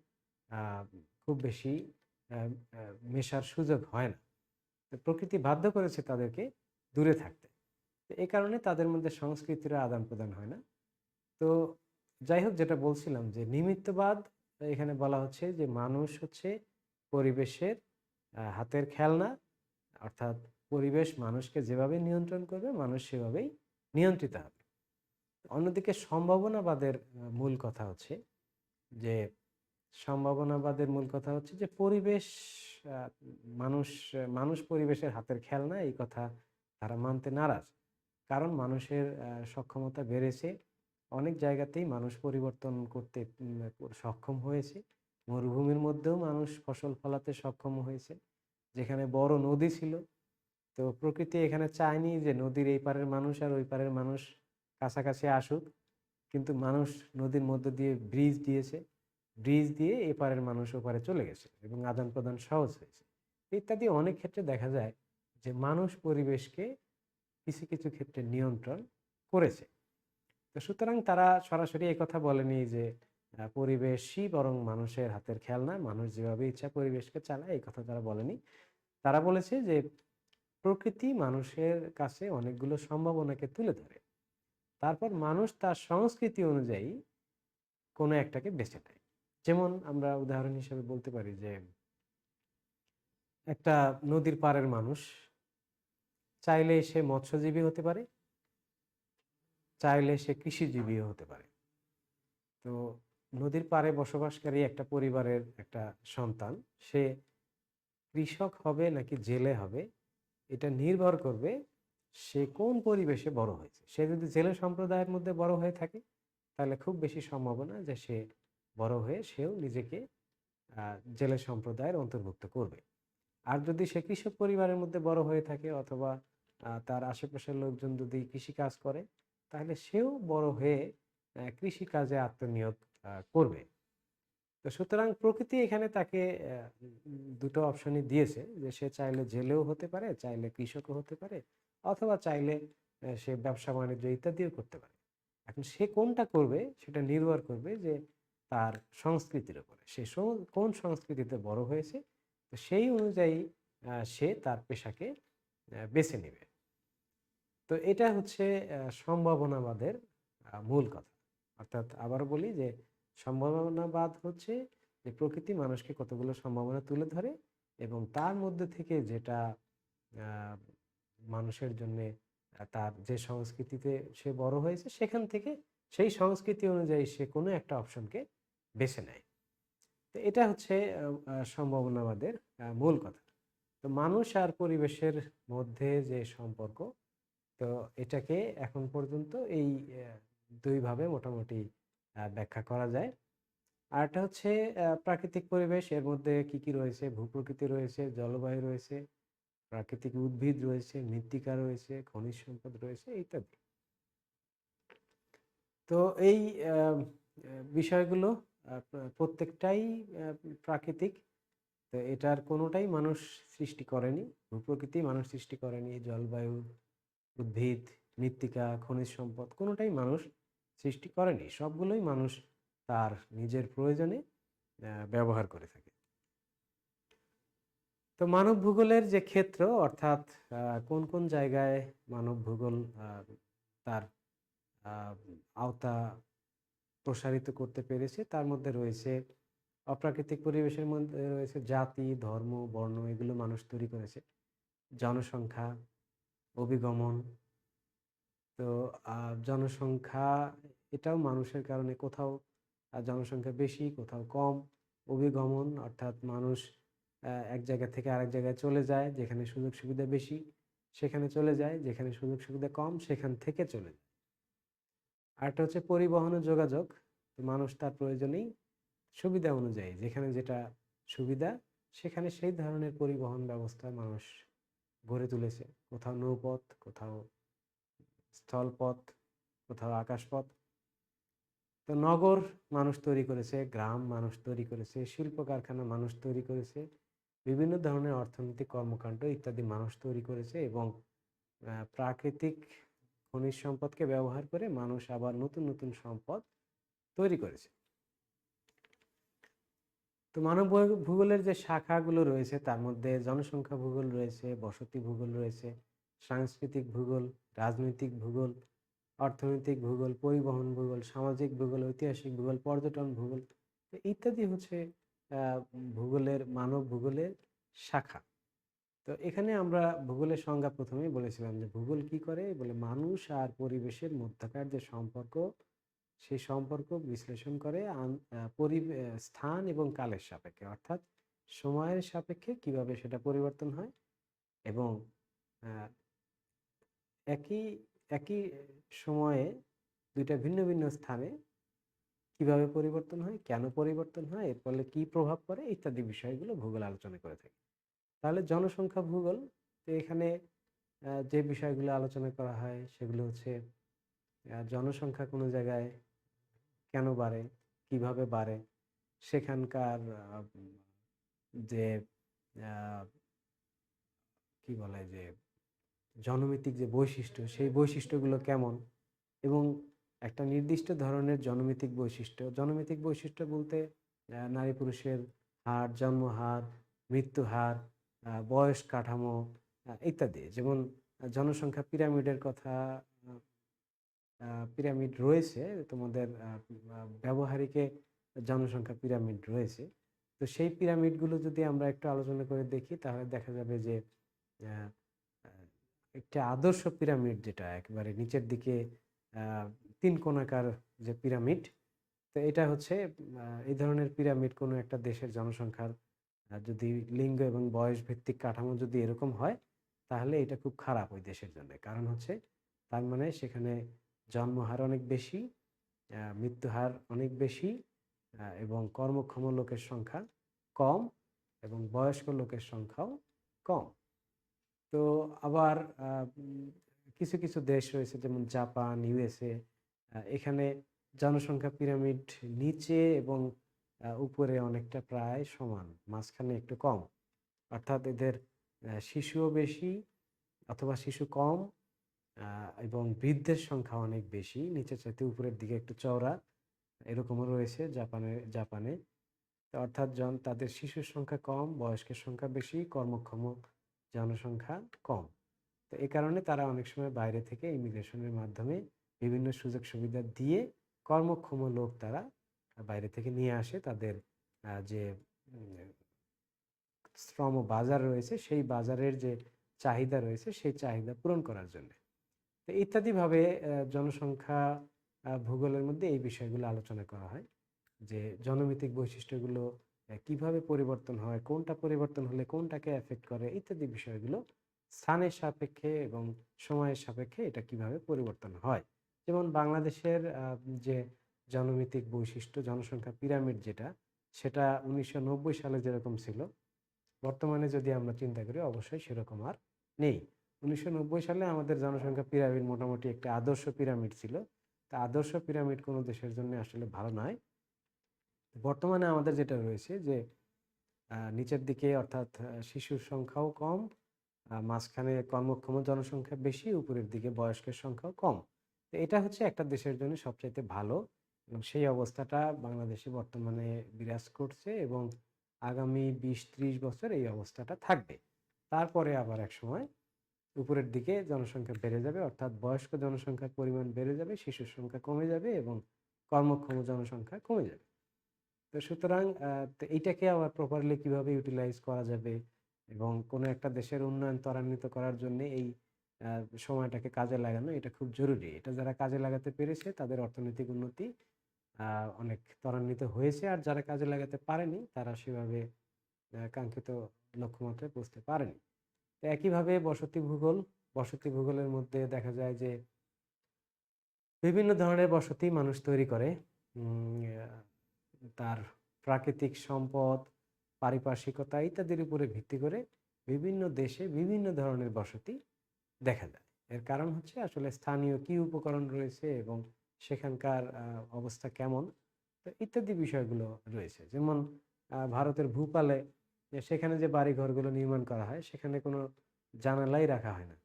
আ খুব বেশি আ আ মেশার সুযোগ হয় না। তো প্রকৃতি বাধ্য করেছে তাদেরকে দূরে থাকতে। তো এই কারণে তাদের মধ্যে সংস্কৃতির আদান-প্রদান হয় না। তো যাই হোক, যেটা বলছিলাম যে নিমিত্তবাদ, এখানে বলা হচ্ছে যে মানুষ হচ্ছে পরিবেশের হাতের খেলনা। অর্থাৎ পরিবেশ মানুষকে যেভাবে নিয়ন্ত্রণ করবে মানুষ সেভাবেই নিয়ন্ত্রিত হবে। অন্যদিকে সম্ভাবনাবাদের মূল কথা হচ্ছে যে পরিবেশ, আহ, মানুষ মানুষ পরিবেশের হাতের খেলনা, এই কথা তারা মানতে নারাজ। কারণ মানুষের সক্ষমতা বেড়েছে, অনেক জায়গাতেই মানুষ পরিবর্তন করতে সক্ষম হয়েছে। মরুভূমির মধ্যেও মানুষ ফসল ফলাতে সক্ষম হয়েছে। যেখানে বড় নদী ছিল, তো প্রকৃতি এখানে চায়নি যে নদীর এই পারের মানুষ আর ওই পারের মানুষ কাছাকাছি আসুক, কিন্তু মানুষ নদীর মধ্য দিয়ে ব্রিজ দিয়েছে। ব্রিজ দিয়ে এপারের মানুষ ওপারে চলে গেছে এবং আদান প্রদান সহজ হয়েছে। ইত্যাদি অনেক ক্ষেত্রে দেখা যায় যে মানুষ পরিবেশকে কিছু কিছু ক্ষেত্রে নিয়ন্ত্রণ করেছে। তো সুতরাং তারা সরাসরি এই কথা বলেনি যে পরিবেশই বরং মানুষের হাতের খেলনা, মানুষ যেভাবে ইচ্ছা পরিবেশকে চালায়, এই কথা তারা বলেনি। তারা বলেছে যে প্রকৃতি মানুষের কাছে অনেকগুলো সম্ভাবনাকে তুলে ধরে, তারপর মানুষ তার সংস্কৃতি অনুযায়ী কোনো একটাকে বেছে নেয়। যেমন আমরা উদাহরণ হিসেবে বলতে পারি যে একটা নদীর পাড়ের মানুষ চাইলে সে মৎস্যজীবী হতে পারে, চাইলে সে কৃষিজীবীও হতে পারে। তো নদীর পাড়ে বসবাসকারী একটা পরিবারের একটা সন্তান, সে কৃষক হবে নাকি জেলে হবে, এটা নির্ভর করবে সে কোন পরিবেশে বড় হয়েছে। সে যদি জেলে সম্প্রদায়ের মধ্যে বড় হয়ে থাকে, তাহলে খুব বেশি সম্ভাবনা যে সে বড় হয়ে সেও নিজেকে জেলে সম্প্রদায়ের অন্তর্ভুক্ত করবে। আর যদি সে কৃষক পরিবারের মধ্যে বড় হয়ে থাকে অথবা তার আশেপাশের লোকজন যদি কৃষিকাজ করে, তাহলে সেও বড় হয়ে কৃষিকাজে আত্মনিয়োগ করবে। তো সুতরাং প্রকৃতি এখানে তাকে দুটো অপশনই দিয়েছে যে সে চাইলে জেলেও হতে পারে, চাইলে কৃষকও হতে পারে, অথবা চাইলে সে ব্যবসা বাণিজ্য ইত্যাদিও করতে পারে। এখন সে কোনটা করবে সেটা নির্ভর করবে যে তার সংস্কৃতির উপরে, সে কোন সংস্কৃতিতে বড় হয়েছে, তো সেই অনুযায়ী সে তার পেশাকে বেছে নেবে। তো এটা হচ্ছে সম্ভাবনাবাদের মূল কথা। অর্থাৎ আবারও বলি যে সম্ভাবনাবাদ হচ্ছে যে প্রকৃতি মানুষকে কতগুলো সম্ভাবনা তুলে ধরে এবং তার মধ্যে থেকে যেটা আহ, মানুষের জন্য তার যে সংস্কৃতিতে সে বড় হয়েছে সেখান থেকে সেই সংস্কৃতি অনুযায়ী সে কোনো একটা অপশনকে বেছে নেয়। তো এটা হচ্ছে সম্ভাবনাবাদের মূল কথা। তো মানুষ আর পরিবেশের মধ্যে যে সম্পর্ক, তো এটাকে এখন পর্যন্ত এই দুই ভাবে মোটামুটি ব্যাখ্যা করা যায়। আরেকটা হচ্ছে প্রাকৃতিক পরিবেশ, এর মধ্যে কি কি রয়েছে? ভূপ্রকৃতি রয়েছে, জলবায়ু রয়েছে, প্রাকৃতিক উদ্ভিদ রয়েছে, মৃত্তিকা রয়েছে, খনিজ সম্পদ রয়েছে ইত্যাদি। তো এই আহ, বিষয়গুলো প্রত্যেকটাই প্রাকৃতিক। তো এটার কোনোটাই মানুষ সৃষ্টি করেনি। ভূপ্রকৃতি মানুষ সৃষ্টি করেনি, জলবায়ু, উদ্ভিদ, মৃত্তিকা, খনিজ সম্পদ কোনোটাই মানুষ সৃষ্টি করেনি। সবগুলোই মানুষ তার নিজের প্রয়োজনে ব্যবহার করে থাকে। তো মানব ভূগোলের যে ক্ষেত্র অর্থাৎ কোন কোন জায়গায় মানব ভূগোল তার আহ, আওতা প্রসারিত করতে পেরেছে তার মধ্যে রয়েছে অপ্রাকৃতিক পরিবেশের মধ্যে রয়েছে জাতি, ধর্ম, বর্ণ, এগুলো মানুষ তৈরি করেছে। জনসংখ্যা, অভিগমন। তো জনসংখ্যা এটাও মানুষের কারণে কোথাও জনসংখ্যা বেশি, কোথাও কম। অভিগমন অর্থাৎ মানুষ এক জায়গা থেকে আরেক জায়গায় চলে যায়, যেখানে সুযোগ সুবিধা বেশি সেখানে চলে যায়, যেখানে সুযোগ সুবিধা কম সেখান থেকে চলে যায়। আরেকটা হচ্ছে পরিবহন ও যোগাযোগ। তো মানুষ তার প্রয়োজনেই সুবিধা অনুযায়ী যেখানে যেটা সুবিধা সেখানে সেই ধরনের পরিবহন ব্যবস্থা মানুষ গড়ে তুলেছে। কোথাও নৌপথ, কোথাও স্থলপথ, কোথাও আকাশপথ। তো নগর মানুষ তৈরি করেছে, গ্রাম মানুষ তৈরি করেছে, শিল্প কারখানা মানুষ তৈরি করেছে, বিভিন্ন ধরনের অর্থনৈতিক কর্মকাণ্ড ইত্যাদি মানুষ তৈরি করেছে এবং প্রাকৃতিক খনিজ সম্পদকে ব্যবহার করে মানুষ আবার নতুন নতুন সম্পদ তৈরি করেছে। তো মানব ভূগোলের যে শাখাগুলো রয়েছে তার মধ্যে জনসংখ্যা ভূগোল রয়েছে, বসতি ভূগোল রয়েছে, সাংস্কৃতিক ভূগোল, রাজনৈতিক ভূগোল, অর্থনৈতিক ভূগোল, পরিবহন ভূগোল, সামাজিক ভূগোল, ঐতিহাসিক ভূগোল, পর্যটন ভূগোল ইত্যাদি হচ্ছে ভূগোলের মানব ভূগোলের শাখা। তো এখানে আমরা ভূগোলের সংজ্ঞা প্রথমেই বলেছিলাম যে ভূগোল কি করে বলে মানুষ আর পরিবেশের মধ্যকার যে সম্পর্ক সেই সম্পর্ক বিশ্লেষণ করে স্থান এবং কালের সাপেক্ষে অর্থাৎ সময়ের সাপেক্ষে কিভাবে সেটা পরিবর্তন হয় এবং আহ, একই একই সময়ে দুইটা ভিন্ন ভিন্ন স্থানে কিভাবে পরিবর্তন হয়, কেন পরিবর্তন হয়, এর ফলে কি প্রভাব পড়ে ইত্যাদি বিষয়গুলো ভূগোল আলোচনা করে থাকে। তাহলে জনসংখ্যা ভূগোল, তো এখানে যে বিষয়গুলো আলোচনা করা হয় সেগুলো হচ্ছে জনসংখ্যা কোনো জায়গায় কেন বাড়ে, কিভাবে বাড়ে, সেখানকার যে আহ, কি বলে যে জনমিতিক যে বৈশিষ্ট্য সেই বৈশিষ্ট্যগুলো কেমন এবং একটা নির্দিষ্ট ধরনের জনমিতিক বৈশিষ্ট্য বলতে নারী পুরুষের হার, জন্মহার, মৃত্যুহার, বয়স কাঠামো ইত্যাদি। যেমন জনসংখ্যা পিরামিডের কথা, পিরামিড রয়েছে তোমাদের ব্যবহারিকে জনসংখ্যা পিরামিড রয়েছে। তো সেই পিরামিডগুলো যদি আমরা একটু আলোচনা করে দেখি তাহলে দেখা যাবে যে আহ, আহ, একটা আদর্শ পিরামিড যেটা একেবারে নিচের দিকে আহ, তিন কোণাকার যে পিরামিড, তো এটা হচ্ছে এই ধরনের পিরামিড কোনো একটা দেশের জনসংখ্যার যদি লিঙ্গ এবং বয়স ভিত্তিক কাঠামো যদি এরকম হয় তাহলে এটা খুব খারাপ ওই দেশের জন্য। কারণ হচ্ছে তার মানে সেখানে জন্মহার অনেক বেশি, মৃত্যুহার অনেক বেশি, এবং কর্মক্ষম লোকের সংখ্যা কম এবং বয়স্ক লোকের সংখ্যাও কম। তো আবার কিছু কিছু দেশ রয়েছে যেমন জাপান, ইউএসএ, এখানে জনসংখ্যা পিরামিড নিচে এবং উপরে অনেকটা প্রায় সমান, মাঝখানে একটু কম। অর্থাৎ এদের শিশুও বেশি অথবা শিশু কম, এবং বৃদ্ধের সংখ্যা অনেক বেশি, নিচের চাইতে উপরের দিকে একটু চওড়া, এরকমও রয়েছে জাপানে। তো অর্থাৎ তাদের শিশুর সংখ্যা কম, বয়স্কের সংখ্যা বেশি, কর্মক্ষম জনসংখ্যা কম। তো এই কারণে তারা অনেক সময় বাইরে থেকে ইমিগ্রেশনের মাধ্যমে বিভিন্ন সুযোগ সুবিধা দিয়ে কর্মক্ষম লোক তারা বাইরে থেকে নিয়ে আসে তাদের যে শ্রম বাজার রয়েছে সেই বাজারের যে চাহিদা রয়েছে সেই চাহিদা পূরণ করার জন্য। তো ইত্যাদিভাবে জনসংখ্যা ভূগোলের মধ্যে এই বিষয়গুলো আলোচনা করা হয় যে জনমিতিক বৈশিষ্ট্যগুলো কিভাবে পরিবর্তন হয়, কোনটা পরিবর্তন হলে কোনটাকে এফেক্ট করে ইত্যাদি বিষয়গুলো স্থানের সাপেক্ষে এবং সময়ের সাপেক্ষে এটা কিভাবে পরিবর্তন হয়। যেমন বাংলাদেশের যে জনমিতিক বৈশিষ্ট্য জনসংখ্যা পিরামিড যেটা, সেটা 1990 সালে যেরকম ছিল বর্তমানে যদি আমরা চিন্তা করি অবশ্যই সেরকম আর নেই। 1990 সালে আমাদের জনসংখ্যা পিরামিড মোটামুটি একটা আদর্শ পিরামিড ছিল। তা আদর্শ পিরামিড কোনো দেশের জন্য আসলে ভালো নয়। বর্তমানে আমাদের যেটা রয়েছে যে নিচের দিকে অর্থাৎ শিশুর সংখ্যাও কম, মাঝখানে কর্মক্ষম জনসংখ্যা বেশি, উপরের দিকে বয়স্কের সংখ্যাও কম। তো এটা হচ্ছে একটা দেশের জন্য সবচাইতে ভালো এবং সেই অবস্থাটা বাংলাদেশে বর্তমানে বিরাজ করছে এবং আগামী ২০-৩০ বছর এই অবস্থাটা থাকবে। তারপরে আবার একসময় উপরের দিকে জনসংখ্যা বেড়ে যাবে, অর্থাৎ বয়স্ক জনসংখ্যার পরিমাণ বেড়ে যাবে, শিশুর সংখ্যা কমে যাবে এবং কর্মক্ষম জনসংখ্যা কমে যাবে। তো সুতরাং তো এইটাকে আবার প্রপারলি কিভাবে ইউটিলাইজ করা যাবে এবং কোনো একটা দেশের উন্নয়ন ত্বরান্বিত করার জন্য এই সময়টাকে কাজে লাগানো এটা খুব জরুরি। এটা যারা কাজে লাগাতে পেরেছে তাদের অর্থনৈতিক উন্নতি অনেক ত্বরান্বিত হয়েছে, আর যারা কাজে লাগাতে পারেনি তারা সেভাবে কাঙ্ক্ষিত লক্ষ্যমাত্রায় পৌঁছতে পারেনি। তো একইভাবে বসতি ভূগোলের মধ্যে দেখা যায় যে বিভিন্ন ধরনের বসতি মানুষ তৈরি করে। তার প্রাকৃতিক সম্পদ, পারিপার্শ্বিকতা ইত্যাদির উপরে ভিত্তি করে বিভিন্ন দেশে বিভিন্ন ধরনের বসতি দেখা যায়। এর কারণ হচ্ছে আসলে স্থানীয় কি উপকরণ রয়েছে এবং সেখানকার অবস্থা কেমন, তো ইত্যাদি বিষয়গুলো রয়েছে। যেমন ভারতের ভূপালে সেখানে যে বাড়িঘরগুলো নির্মাণ করা হয় সেখানে কোনো জানালাই রাখা হয় না।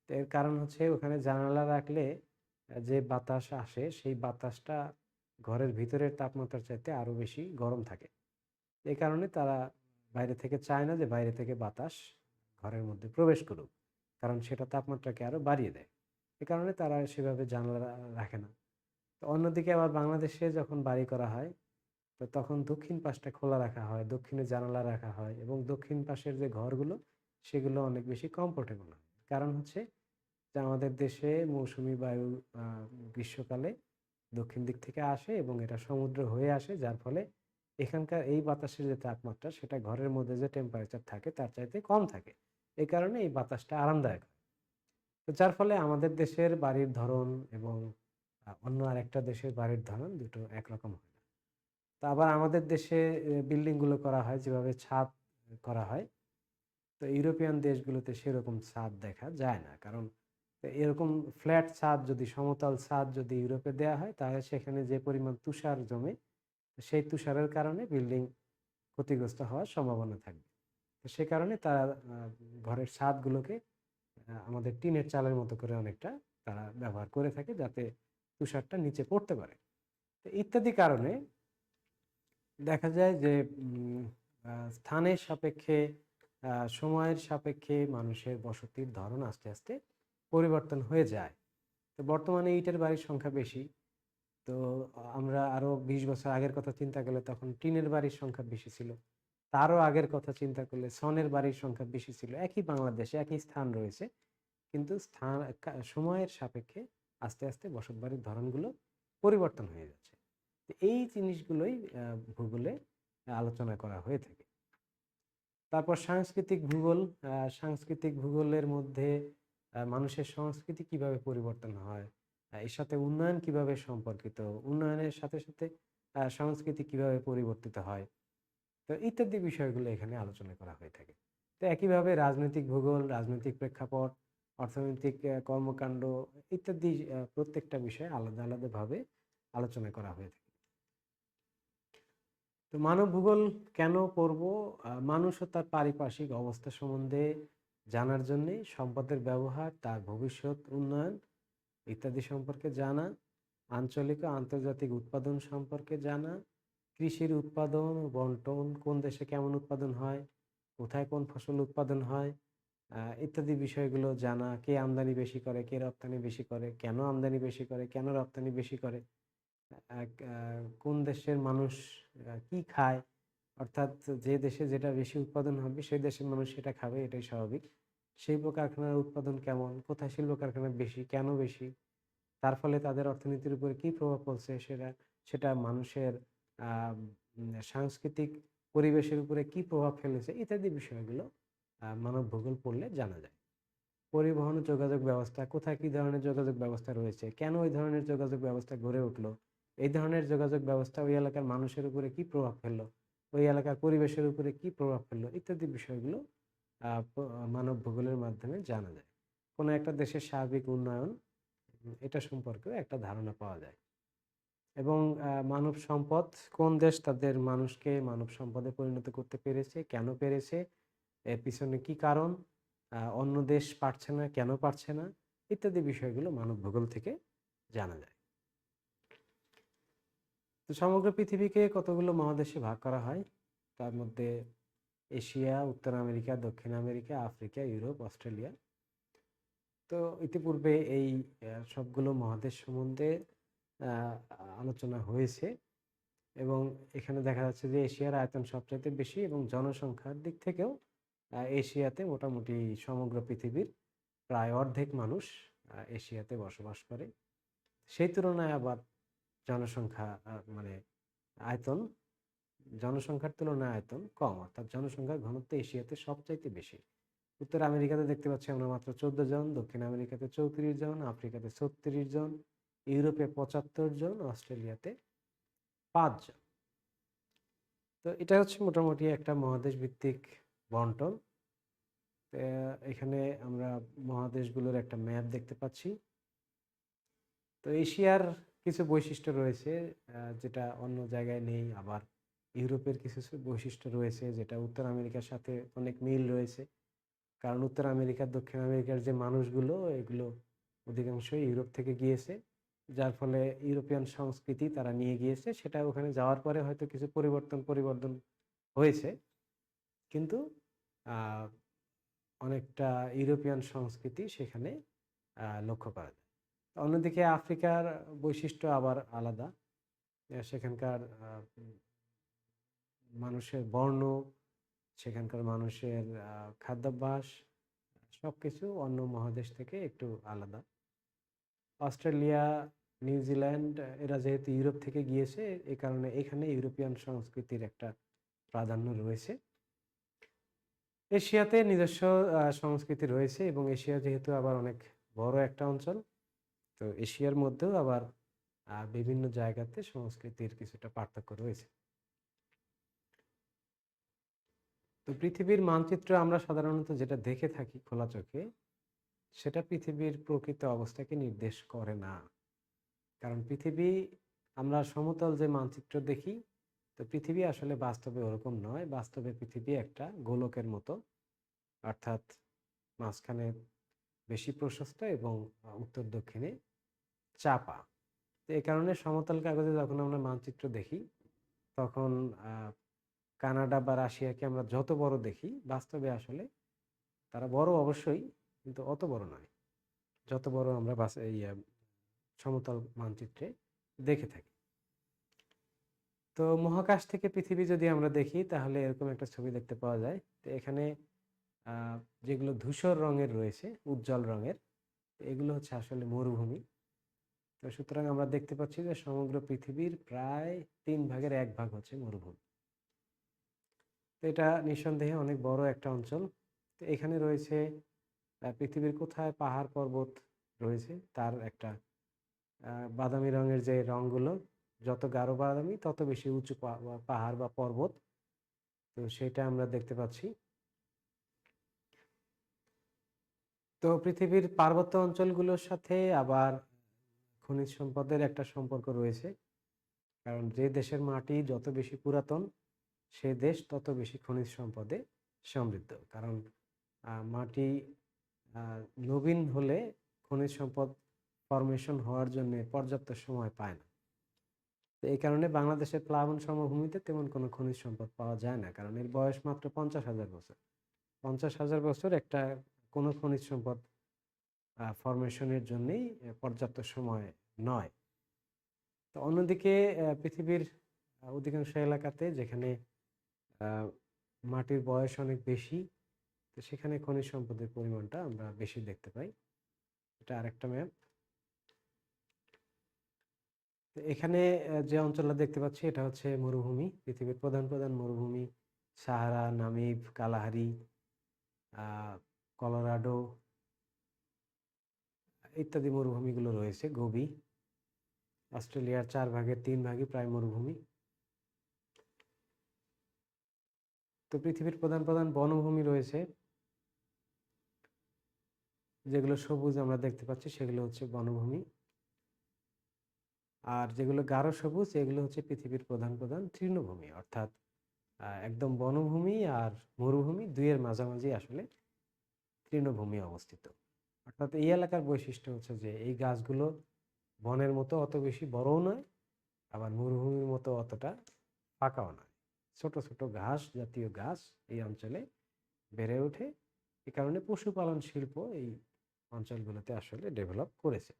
তো এর কারণ হচ্ছে ওখানে জানালা রাখলে যে বাতাস আসে সেই বাতাসটা ঘরের ভিতরের তাপমাত্রার চাইতে আরো বেশি গরম থাকে। এই কারণে তারা বাইরে থেকে চায় না যে বাইরে থেকে বাতাস ঘরের মধ্যে প্রবেশ করুক, কারণ সেটা তাপমাত্রাকে আরো বাড়িয়ে দেয়। এ কারণে তারা সেভাবে জানালা রাখে না। তো অন্যদিকে আবার বাংলাদেশে যখন বাড়ি করা হয় তো তখন দক্ষিণ পাশটা খোলা রাখা হয়, দক্ষিণে জানালা রাখা হয় এবং দক্ষিণ পাশের যে ঘরগুলো সেগুলো অনেক বেশি কমফোর্টেবল হয়। কারণ হচ্ছে যে আমাদের দেশে মৌসুমী বায়ু গ্রীষ্মকালে দক্ষিণ দিক থেকে আসে এবং এটা সমুদ্র হয়ে আসে, যার ফলে এখানকার এই বাতাসের যে তাপমাত্রা সেটা ঘরের মধ্যে যে টেম্পারেচার থাকে তার চাইতে কম থাকে। এই কারণে এই বাতাসটা আরামদায়ক হয়। তো যার ফলে আমাদের দেশের বাড়ির ধরন এবং অন্য আরেকটা দেশের বাড়ির ধরন দুটো একরকম হয় না। তো আবার আমাদের দেশে বিল্ডিং গুলো করা হয় যেভাবে ছাদ করা হয়, তো ইউরোপিয়ান দেশগুলোতে সেরকম ছাদ দেখা যায় না। কারণ এরকম ফ্ল্যাট ছাদ যদি, সমতল ছাদ যদি ইউরোপে দেয়া হয় তাহলে সেখানে যে পরিমাণ তুষার জমে সেই তুষারের কারণে বিল্ডিং ক্ষতিগ্রস্ত হওয়ার সম্ভাবনা থাকবে। তো সে কারণে তারা ঘরের ছাদগুলোকে আমাদের টিনের চালের মতো করে অনেকটা তারা ব্যবহার করে থাকে যাতে তুষারটা নিচে পড়তে পারে। তো ইত্যাদি কারণে দেখা যায় যে স্থানের সাপেক্ষে, সময়ের সাপেক্ষে মানুষের বসতির ধরন আস্তে আস্তে পরিবর্তন হয়ে যায়। তো বর্তমানে ইটের বাড়ির সংখ্যা বেশি। তো আমরা আরো ২০ বছর আগের কথা চিন্তা করলে তখন টিনের বাড়ির সংখ্যা বেশি ছিল। তারও আগের কথা চিন্তা করলে সনের বাড়ির সংখ্যা বেশি ছিল। একই বাংলাদেশে একই স্থান রয়েছে, কিন্তু সময়ের সাপেক্ষে আস্তে আস্তে বসতবাড়ির ধরনগুলো পরিবর্তন হয়ে যাচ্ছে। তো এই জিনিসগুলোই ভূগোলে আলোচনা করা হয়ে থাকে। তারপর সাংস্কৃতিক ভূগোল। সাংস্কৃতিক ভূগোলের মধ্যে মানুষের সংস্কৃতি কিভাবে পরিবর্তন হয়, এর সাথে উন্নয়ন কিভাবে সম্পর্কিত, উন্নয়নের সাথে সাথে সংস্কৃতি কিভাবে পরিবর্তিত হয়, তো ইত্যাদি বিষয়গুলো এখানে আলোচনা করা হয়ে থাকে। তো একইভাবে রাজনৈতিক ভূগোল, রাজনৈতিক প্রেক্ষাপট, অর্থনৈতিক কর্মকাণ্ড ইত্যাদি প্রত্যেকটা বিষয়ে আলাদা আলাদাভাবে আলোচনা করা হয়ে থাকে। তো মানব ভূগোল কেন পড়ব? মানুষ ও তার পারিপার্শ্বিক অবস্থা সম্বন্ধে জানার জন্যে সম্পদের ব্যবহার, তার ভবিষ্যৎ উন্নয়ন ইত্যাদি সম্পর্কে জানা, আঞ্চলিক ও আন্তর্জাতিক উৎপাদন সম্পর্কে জানা, কৃষির উৎপাদন ও বন্টন, কোন দেশে কেমন উৎপাদন হয়, কোথায় কোন ফসল উৎপাদন হয়, ইত্যাদি বিষয়গুলো জানা, কে আমদানি বেশি করে, কে রপ্তানি বেশি করে, কেন আমদানি বেশি করে, কেন রপ্তানি বেশি করে, কোন দেশের মানুষ কি খায়, অর্থাৎ যে দেশে যেটা বেশি উৎপাদন হবে সেই দেশের মানুষ সেটা খাবে, এটাই স্বাভাবিক। শিল্প কারখানার উৎপাদন কেমন, কোথায় শিল্প কারখানা বেশি, কেন বেশি, তার ফলে তাদের অর্থনীতির উপরে কি প্রভাব পড়ছে, সেটা সেটা মানুষের সাংস্কৃতিক পরিবেশের উপরে কি প্রভাব ফেলেছে ইত্যাদি বিষয়গুলো মানব ভূগোল পড়লে জানা যায়। পরিবহন ও যোগাযোগ ব্যবস্থা, কোথায় কি ধরনের যোগাযোগ ব্যবস্থা রয়েছে, কেন ওই ধরনের যোগাযোগ ব্যবস্থা গড়ে উঠলো, এই ধরনের যোগাযোগ ব্যবস্থা ওই এলাকার মানুষের উপরে কি প্রভাব ফেললো, ওই এলাকার পরিবেশের উপরে কি প্রভাব ফেললো ইত্যাদি বিষয়গুলো মানব ভূগোলের মাধ্যমে জানা যায়। কোনো একটা দেশের সার্বিক উন্নয়ন এটা সম্পর্কেও একটা ধারণা পাওয়া যায়। এবং মানব সম্পদ, কোন দেশ তাদের মানুষকে মানব সম্পদে পরিণত করতে পেরেছে, কেন পেরেছে, এর পিছনে কি কারণ, অন্য দেশ পারছে না, কেন পারছে না ইত্যাদি বিষয়গুলো মানব ভূগোল থেকে জানা যায়। তো সমগ্র পৃথিবীকে কতগুলো মহাদেশে ভাগ করা হয়। তার মধ্যে এশিয়া, উত্তর আমেরিকা, দক্ষিণ আমেরিকা, আফ্রিকা, ইউরোপ, অস্ট্রেলিয়া। তো ইতিপূর্বে এই সবগুলো মহাদেশ সম্বন্ধে আ আলোচনা হয়েছে এবং এখানে দেখা যাচ্ছে যে এশিয়ার আয়তন সবচাইতে বেশি এবং জনসংখ্যার দিক থেকেও এশিয়াতে মোটামুটি সমগ্র পৃথিবীর প্রায় অর্ধেক মানুষ এশিয়াতে বসবাস করে। সেই তুলনায় আবার জনসংখ্যা মানে আয়তন জনসংখ্যার তুলনায় আয়তন কম, অর্থাৎ জনসংখ্যার ঘনত্ব এশিয়াতে সবচাইতে বেশি। উত্তর আমেরিকাতে দেখতে পাচ্ছি আমরা মাত্র 14 জন, দক্ষিণ আমেরিকাতে 34 জন, আফ্রিকাতে 36 জন, ইউরোপে 75 জন, অস্ট্রেলিয়াতে 5 জন। তো এটা হচ্ছে মোটামুটি একটা মহাদেশ ভিত্তিক বন্টন। এখানে আমরা মহাদেশগুলোর একটা ম্যাপ দেখতে পাচ্ছি। তো এশিয়ার কিছু বৈশিষ্ট্য রয়েছে যেটা অন্য জায়গায় নেই, আবার ইউরোপের কিছু বৈশিষ্ট্য রয়েছে যেটা উত্তর আমেরিকার সাথে অনেক মিল রয়েছে। কারণ উত্তর আমেরিকা, দক্ষিণ আমেরিকার যে মানুষগুলো এগুলো অধিকাংশই ইউরোপ থেকে গিয়েছে, যার ফলে ইউরোপিয়ান সংস্কৃতি তারা নিয়ে গিয়েছে। সেটা ওখানে যাওয়ার পরে হয়তো কিছু পরিবর্তন হয়েছে, কিন্তু আহ, অনেকটা ইউরোপিয়ান সংস্কৃতি সেখানে লক্ষ্য করা যায়। অন্যদিকে আফ্রিকার বৈশিষ্ট্য আবার আলাদা। সেখানকার মানুষের বর্ণ, সেখানকার মানুষের খাদ্যাভ্যাস সবকিছু অন্য মহাদেশ থেকে একটু আলাদা। অস্ট্রেলিয়া, নিউজিল্যান্ড এরা যেহেতু ইউরোপ থেকে গিয়েছে, এই কারণে এখানে ইউরোপিয়ান সংস্কৃতির একটা প্রাধান্য রয়েছে। এশিয়াতে নিজস্ব সংস্কৃতি রয়েছে এবং এশিয়া যেহেতু আবার অনেক বড় একটা অঞ্চল, তো এশিয়ার মধ্যেও আবার বিভিন্ন জায়গাতে সংস্কৃতির কিছুটা পার্থক্য রয়েছে। তো পৃথিবীর মানচিত্র আমরা সাধারণত যেটা দেখে থাকি খোলা চোখে, সেটা পৃথিবীর প্রকৃত অবস্থাকে নির্দেশ করে না। কারণ পৃথিবী, আমরা সমতল যে মানচিত্র দেখি, তো পৃথিবী আসলে বাস্তবে ওরকম নয়। বাস্তবে পৃথিবী একটা গোলকের মতো, অর্থাৎ মাঝখানে বেশি প্রশস্ত এবং উত্তর দক্ষিণে চাপা। তো এই কারণে সমতল কাগজে যখন আমরা মানচিত্র দেখি, তখন কানাডা বা রাশিয়াকে আমরা যত বড় দেখি, বাস্তবে আসলে তারা বড় অবশ্যই, কিন্তু অত বড় নয় যত বড় আমরা এই সমতল মানচিত্রে দেখে থাকি। তো মহাকাশ থেকে পৃথিবী যদি আমরা দেখি, তাহলে এরকম একটা ছবি দেখতে পাওয়া যায়। তো এখানে যেগুলো ধূসর রঙের রয়েছে, উজ্জ্বল রঙের, এগুলো হচ্ছে আসলে মরুভূমি। তো সুতরাং আমরা দেখতে পাচ্ছি যে সমগ্র পৃথিবীর প্রায় 1/3 হচ্ছে মরুভূমি। তো এটা নিঃসন্দেহে অনেক বড় একটা অঞ্চল। তো এখানে রয়েছে পৃথিবীর কোথায় পাহাড় পর্বত রয়েছে তার একটা বাদামি রঙের যে রঙগুলো, যত গাঢ় বাদামি তত বেশি উঁচু পাহাড় বা পর্বত। তো সেটা আমরা দেখতে পাচ্ছি। তো পৃথিবীর পার্বত্য অঞ্চলগুলোর সাথে আবার খনিজ সম্পদের একটা সম্পর্ক রয়েছে। কারণ যে দেশের মাটি যত বেশি পুরাতন, সে দেশ তত বেশি খনিজ সম্পদে সমৃদ্ধ। কারণ মাটি নবীন হলে খনিজ সম্পদ ফরমেশন হওয়ার জন্য পর্যাপ্ত সময় পায় না। তো এই কারণে বাংলাদেশের প্লাবন সমভূমিতে তেমন কোনো খনিজ সম্পদ পাওয়া যায় না, কারণ এর বয়স মাত্র 50,000 বছর। 50,000 বছর একটা কোনো খনিজ সম্পদ ফরমেশনের জন্যই পর্যাপ্ত সময় নয়। তো অন্যদিকে পৃথিবীর অধিকাংশ এলাকাতে যেখানে মাটির বয়স অনেক বেশি, তো সেখানে খনিজ সম্পদের পরিমাণটা আমরা বেশি দেখতে পাই। এটা আরেকটা ম্যাপ। তো এখানে যে অঞ্চলটা দেখতে পাচ্ছি, এটা হচ্ছে মরুভূমি। পৃথিবীর প্রধান প্রধান মরুভূমি সাহারা, নামিব, কালাহারি, কলোরাডো ইত্যাদি মরুভূমিগুলো রয়েছে। গোবি। অস্ট্রেলিয়ার 3/4 প্রায় মরুভূমি। তো পৃথিবীর প্রধান প্রধান বনভূমি রয়েছে, যেগুলো সবুজ আমরা দেখতে পাচ্ছি সেগুলো হচ্ছে বনভূমি। আর যেগুলো গাঢ় সবুজ, এগুলো হচ্ছে পৃথিবীর প্রধান প্রধান তৃণভূমি। অর্থাৎ একদম বনভূমি আর মরুভূমি দুইয়ের মাঝামাঝি আসলে তৃণভূমি অবস্থিত। অর্থাৎ এই এলাকার বৈশিষ্ট্য হচ্ছে যে এই গাছগুলো বনের মতো অত বেশি বড়ও নয়, আবার মরুভূমির মতো অতটা ফাঁকাও নয়। ছোট ছোট ঘাস জাতীয় গাছ এই অঞ্চলে বেড়ে ওঠে। এ কারণে পশুপালন শিল্প এই অঞ্চলগুলোতে আসলে ডেভেলপ করেছে।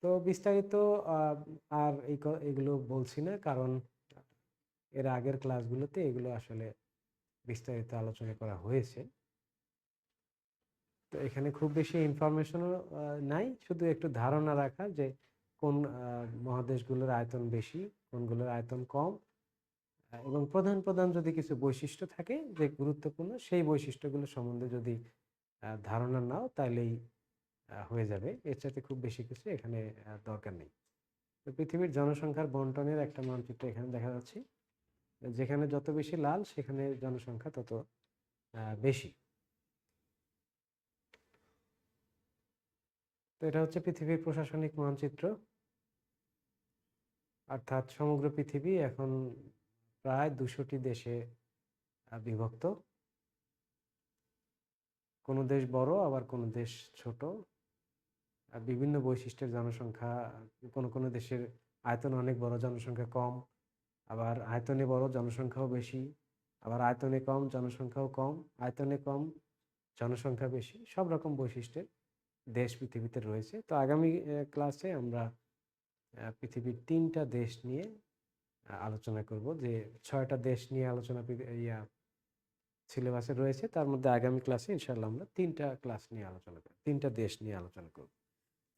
তো বিস্তারিত আহ, আর এগুলো বলছি না, কারণ এর আগের ক্লাসগুলোতে এগুলো আসলে বিস্তারিত আলোচনা করা হয়েছে। তো এখানে খুব বেশি ইনফরমেশনও নাই, শুধু একটু ধারণা রাখা যে কোন মহাদেশগুলোর আয়তন বেশি, কোনগুলোর আয়তন কম, এবং প্রধান প্রধান যদি কিছু বৈশিষ্ট্য থাকে যে গুরুত্বপূর্ণ, সেই বৈশিষ্ট্যগুলো সম্বন্ধে যদি ধারণা নাও তাহলেই হয়ে যাবে। এর চাইতে খুব বেশি কিছু এখানে দরকার নেই। তো পৃথিবীর জনসংখ্যার বন্টনের একটা মানচিত্র এখানে দেখা যাচ্ছে। যেখানে যত বেশি লাল সেখানে জনসংখ্যা তত বেশি। তো এটা হচ্ছে পৃথিবীর প্রশাসনিক মানচিত্র, অর্থাৎ সমগ্র পৃথিবী এখন প্রায় 200টি দেশে বিভক্ত। কোনো দেশ বড়, আবার কোনো দেশ ছোট। বিভিন্ন বৈশিষ্ট্যের জনসংখ্যা, কোনো কোনো দেশের আয়তন অনেক বড়, জনসংখ্যা কম, আবার আয়তনে বড় জনসংখ্যাও বেশি, আবার আয়তনে কম জনসংখ্যাও কম, আয়তনে কম জনসংখ্যা বেশি। সব রকম বৈশিষ্ট্যের দেশ পৃথিবীতে রয়েছে। তো আগামী ক্লাসে আমরা পৃথিবীর 3টা দেশ নিয়ে আলোচনা করব। যে 6টা দেশ নিয়ে আলোচনা সিলেবাসে রয়েছে, তার মধ্যে আগামী ক্লাসে ইনশাল্লাহ আমরা 3টা দেশ নিয়ে আলোচনা করব।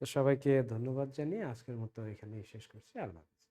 তো সবাইকে ধন্যবাদ জানিয়ে আজকের মতো এখানেই শেষ করছি। আল্লাহ হাফেজ।